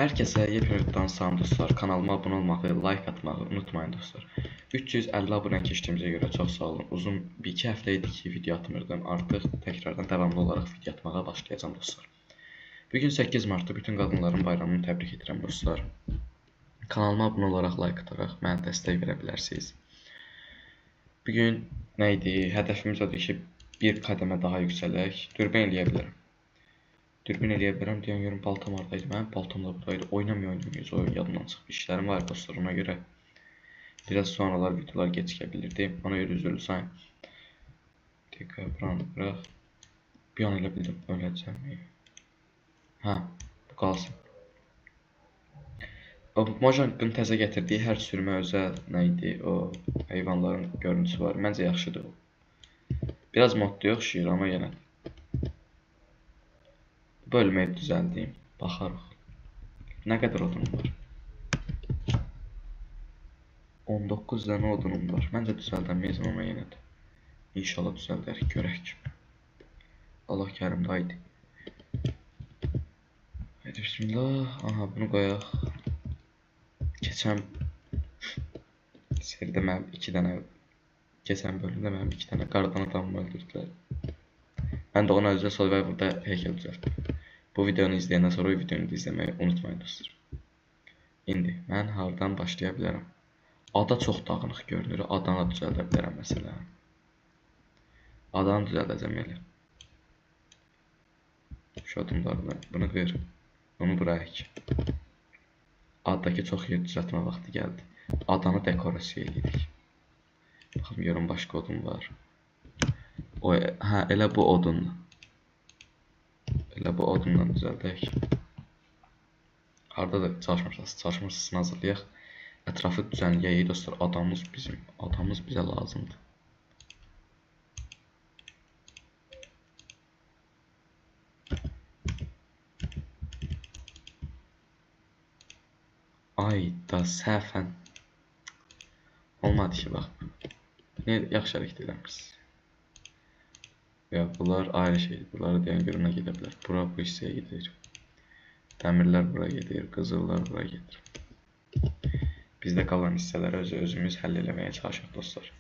Herkese yepyeni salam dostlar. Kanalıma abone olmağı, like atmağı unutmayın dostlar. 350 abone keçdiyimizə görə çox sağ olun. Uzun bir 2 həftə idi ki video atmırdım. Artıq təkrardan davamlı olaraq video atmağa başlayacağım dostlar. Bugün 8 Mart'ta bütün qadınların bayramını təbrik edirəm dostlar. Kanalıma abone olaraq like ataraq mənə dəstək verə bilərsiniz. Bugün nə idi? Hədəfimiz odur ki, bir qədəmə daha yüksələk. Dürbün eləyə bilərəm. Dürbün eləyə bilərəm deyən görüm baltam haradaydı. Mənim baltam da buradaydı. Oynamayız. Oyun yadımdan çıxıb. İşlərim var dostlar, ona görə biraz sonralar videolar gecikə bilirdi. Ona görə üzrlü sayın. Dəqiqə buranı bıraq. Bir an elə bildim öləcəm. Hə, bu qalsın. O Mojang'ın təzə gətirdiyi hər sürmə özəl nə idi? O heyvanların görüntüsü var. Məncə yaxşıdır o. Biraz modda oxşayır amma yenə. Bölməyi düzəldiyim. Baxarıq. Nə qədər odunum var? 19 dənə odunum var. Məncə düzəldəməyəcəm amma yenə də. İnşallah düzəldərik, görək. Allah kərimdə haydi. Haydi bismillah. Aha, bunu qoyaq. Keçən seridə mənim 2 dənə, keçən bölümdə mənim 2 dənə qardan adamımı öldürdülər. Mən də ona özəl Survivor'da heykel düzəltdim. Bu videonu izləyəndən sonra o videonu da izləməyi unutmayın dostlar. İndi mən hardan başlaya bilərəm? Ada çox dağınıq görünür. Adanı düzəldə bilərəm məsələn. Adanı düzəldəcəm elə. Şu adımlarını bunu qır. Bunu bırak. Adadakı çox yer düzəltmə vaxtı gəldi. Adanı dekorasiya edirik. Baxın görün başqa odun var. O, hə, elə bu odunla. Elə bu odundan düzəldək. Harada da çalışmırsınız hazırlayaq. Ətrafı düzənləyək dostlar. Adamız bizə lazımdır. Ay da səhvən. Olmadı ki bax. Niyə yaxşı hərəkət eləmirsiniz? Ya bunlar ayrı şeydir. Bunları deyən görünə gedə bilər. Bura bu hissəyə gedir. Dəmirlər bura gedir. Qızıllar bura gedir. Bizdə qalan hissələri özümüz həll eləməyə çalışaq dostlar.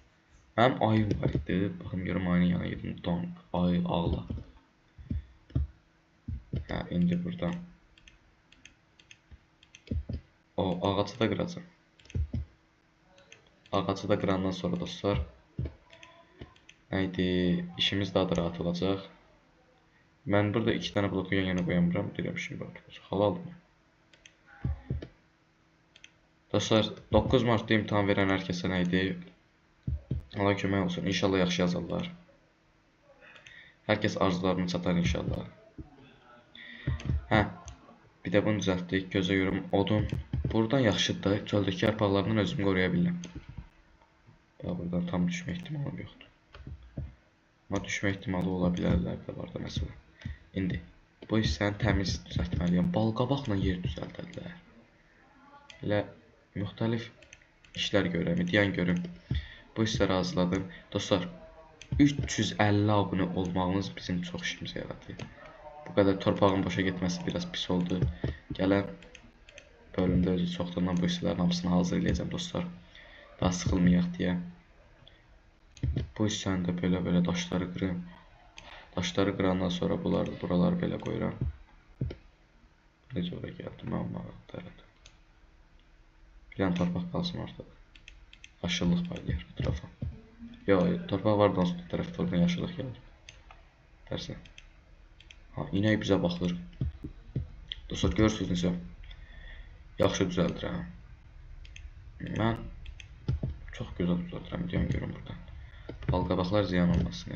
Mənim ayım var idi. Baxın görüm ayının yanına gedim. Donk. Ayı ağla. Hə, indi buradan. O ağacı da qıracam. Ağacı da qırandan sonra dostlar. Nəydi? İşimiz daha da rahat olacaq. Mən burada 2 dənə bloku yan-yana qoyamıram. Deyirəm şimdi olacaq. Halaldır mı? Dostlar 9 Mart'da imtahan verən hər kəsə nə idi? Allah kömək olsun. İnşallah yaxşı yazarlar. Hər kəs arzularını çatar inşallah. Hə. Bir də bunu düzəltdik. Gözə görüm odun. Buradan yaxşıdır. Çöldəki yarpaqlarından özümü qoruya bilirəm. Buradan tam düşmə ehtimalım yoxdur. Amma düşmə ehtimalı ola bilərlər də var da məsələn. İndi bu hissəni təmiz düzəltməliyəm. Balqabaqla yer düzəldərlər. Elə müxtəlif işlər görürəm, deyən görüm. Bu hissləri hazırladım. Dostlar, 350 abunə olmağımız bizim çox işimizə yaradı. Bu qədər torpağın boşa getməsi biraz pis oldu. Gələn bölümdə özü çoxdandan bu hissələrin hamısını hazırlayacağım dostlar. Daha sıxılmayaq deyə. Bu hissəni də belə daşları qırım. Daşları qırandan sonra buraları belə qoyuram. Necə oraya gəldim, mən onları dərədim. Bir dənə torpaq qalsın ortada. Yaşıllıq paylayır bu tarafa. Yox, torpaq vardan sonra tərəfdə oradan yaşıllıq gəlir. Dərsən. Ha, inək bizə baxılır. Dostlar, görürsünüz necə? Yaxşı düzəldirəm. Mən çox gözəl düzəldirəm, deyəm görüm buradan. Balqabaqlar ziyan olmasın.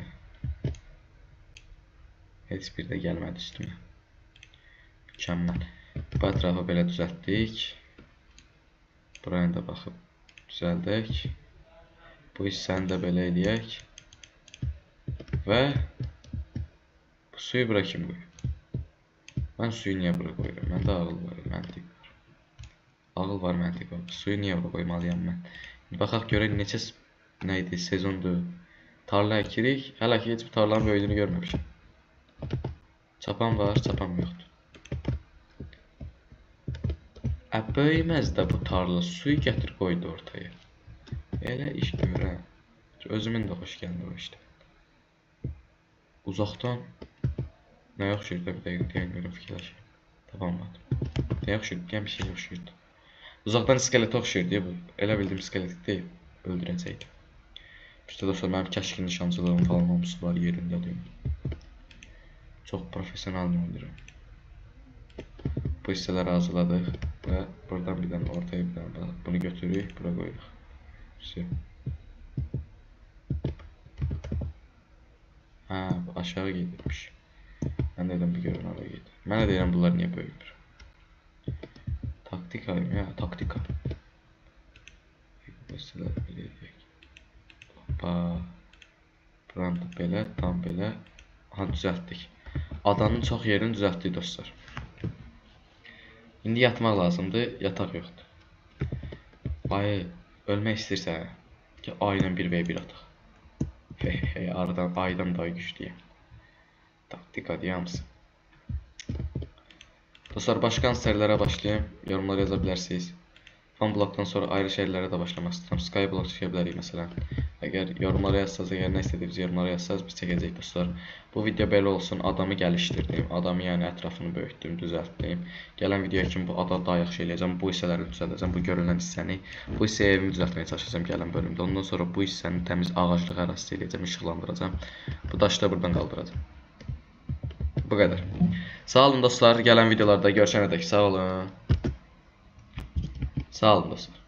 Heç bir də gəlmədi üstümə. Mükəmməl. Bu ətrafı belə düzəltdik. Buraya da baxıb düzəldək. Bu hissəni də belə eləyək. Və bu suyu bura kim qoyur? Mən suyu niyə bura qoyuram? Məndə ağıl var, məntiq var. Ağıl var, məntiq var. Suyu niyə bura qoymalıyam mən? Baxaq görək neçə nə idi, sezondur. Tarla əkirik. Hələ ki heç bir tarlanın böyüdüyünü görməmişəm. Çapan var, çapan yoxdur. Böyüməz də bu tarla, suyu gətir qoydu ortaya. Elə iş görən. Özümün də xoş gəldi o işdə. Uzaqdan nə yaxşıydı bir dəqiqə deyən görüm fikirləşim. Tapamadım. Nə yaxşıydı, deyən bir şey yaxşıydı. Uzaqdan iskeletə oxşuyurdu bu. Elə bildim iskelet deyil, öldürəcəkdi. İşte dostlar, mənim kəşkin nişancılığım falan hamısı var yerindədir. Çox profesional öldürürəm. Bu hissələri hazırladıq və buradan bir dənə ortaya bir dənə bunu götürürük, bura qoyuruq. Hə, bu aşağı gedirmiş. Mən dedim bir görün oraya gedir. Mənə deyirəm bunlar niyə böyümür. Taktika, ya taktika. Bu hissələri belə edək. Hoppa. Buranı da belə, tam belə. Aha, düzəltdik. Adanın çox yerini düzəltdik dostlar. İndi yatmaq lazımdır, yataq yoxdur. Ayı, ölmək istəyirsən ki, ayla 1v1 ataq. Hey, aradan aydan daha güclüyəm. Taktika deyəmsin. Dostlar, başqa ansərlərə başlayayım. Yorumlara yaza bilərsiniz. Fanblokdan sonra ayrı şeylərə də başlamaq istəyirəm. Skyblog çəkə bilərik məsələn. Əgər yorumlara yazsanız, əgər nə istədiyiniz yorumlara yazsanız biz çəkəcəyik dostlar. Bu video belə olsun. Adamı gəlişdirdim. Adamı yəni ətrafını böyütdüm, düzəltdim. Gələn videoya kimi bu ada daha yaxşı eləyəcəm. Bu hissələri düzəldəcəm. Bu görünən hissəni. Bu hissəyə evimi düzəltməyə çalışacağam gələn bölümdə. Ondan sonra bu hissəni təmiz ağaclıq ərazisi eləyəcəm, işıqlandıracağım. Bu daşları buradan qaldıracağım. Bu qədər. Sağ olun dostlar. Gələn videolarda görüşənədək sağ olun. Sağ olun dostlar.